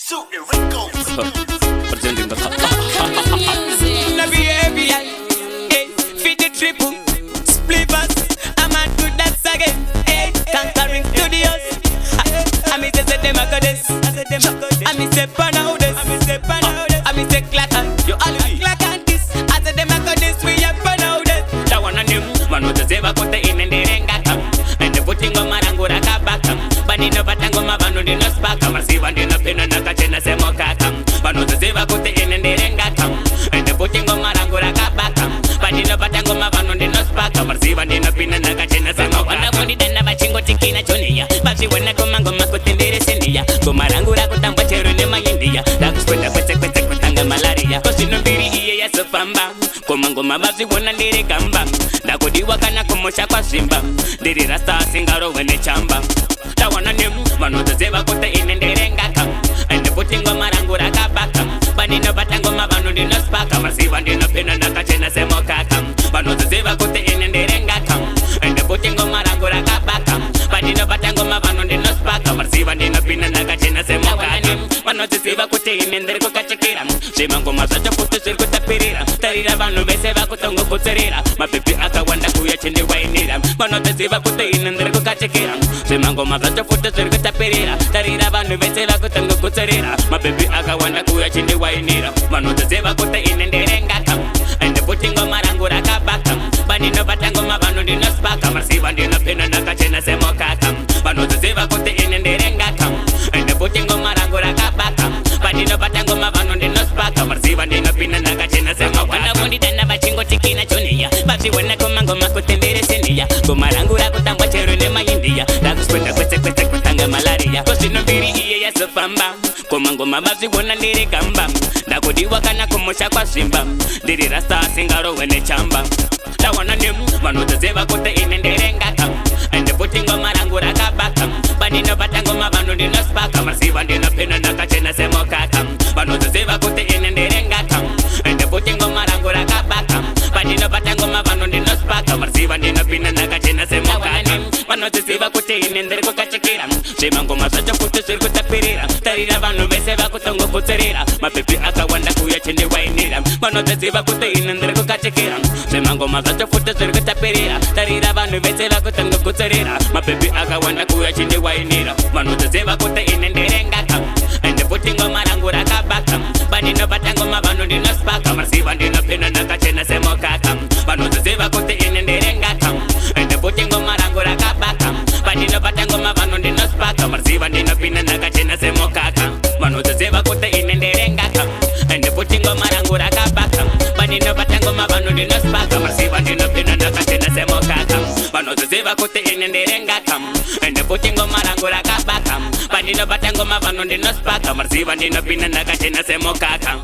Presenting the No behavior, feed the triple spliffers. I'm a do that again, conquering studios. I me say them a go this, I me say pana this, I me say clack you all clack and this. I say them a go this, we a pana this. That one on them, man with the zeba kote in and the renga kam, and the putting on marangura kabakam. Bani no batango mabano di no spaka, marsi bandi no pino na kachena se mokakam. Bano the zeba kote in and the renga kam, and the putting on marangura kabakam. Bani no batango mabano di no spaka, marsi bandi no pino na kachena se mokakam. Wana kundi dena bachingo tikina chonia, basi wana komango makutindire senia. Kumarangura kutamba cheru ne maindia, dakuskwenda kwete kutanga malaria. Kosino mbiri iye ya sofamba, komango mabazi wana ndire gamba. Dakudiwa kana kumosha kwa simba, diri rasta singaro wene chamba. Da wana nimu, manu the zeba kote inenderenga kam, and the putting on marangura kabakam. Banino batango mabano di no spaka, marsi bandino pino na kachena se mokakam. Manu the zeba kote inenderenga kam, and the putting on marangura kabakam. Banino batango mabano di no spaka, marsi bandino pino na kachena se mokakam. Manu the zeba kote inendereko kachekiram, shimango masacho puto sirko tapirira. Tarira banu beseba kutongo kutsirira, mapipi akawanda kuya chindi wainira. Manu the zeba kote inendereko kachekiram, shimango masacho puto sirko tapirira. Tarira banu beseba kutongo kutsirira, mapipi akawanda kuya chindi wainira. Manu the zeba kote inenderenga kam, and the putting on marangura kabakam. Banino batango mabano di no spaka, marsi bandino pino na kachena se mokakam. Manu the zeba kote inenderenga kam, and the putting on marangura kabakam. Banino batango mabano di no spaka, marsi bandino pino na kachena se mokakam. Wana kundi dena bachingo tikina chonia, basi wana komango makutindire senia. Kumarangura kutamba cheru ne maindia, dakuskwenda kwete kutanga malaria. Kosino mbiri iye ya sofamba, komango mabazi wana ndire gamba. Dakudiwa kana kumosha kwa simba, diri rasta singaro wene chamba. Da wana nimu, manu the zeba kote inenderenga kam, and the putting on marangura kabakam. Banino batango mabano di no spaka, marsi bandino pino na kachena se mokakam. Manu the zeba kote inenderenga kam, and the putting on marangura kabakam. Banino batango mabano di no spaka, marsi bandino pino na kachena se mokakam. Manu the zeba kote inendereko kachekiram, shimango masacho puto sirko tapirira. Tarira banu beseba kutongo kutsirira, mapipi akawanda kuya chindi wainira. Manu the zeba kote inendereko kachekiram, shimango masacho puto sirko tapirira. Tarira banu beseba kutongo kutsirira, mapipi akawanda kuya chindi wainira. Manu the zeba kote inenderenga kam, and the putting on marangura kabakam. Banino batango mabano di no spaka, marsi bandino pino na kachena se mokakam. Manu the zeba kote inenderenga kam, and the putting on marangura kabakam. Banino batango mabano di no spaka, marsi bandino pino na kachena se mokakam. Manu the zeba kote inenderenga kam, and the putting on marangura kabakam. Banino batango mabano di no spaka, marsi bandino pino na kachena se mokakam. Manu the zeba kote inenderenga kam, and the putting on marangura kabakam. Banino batango mabano di no spaka, marsi bandino pino na kachena se mokakam.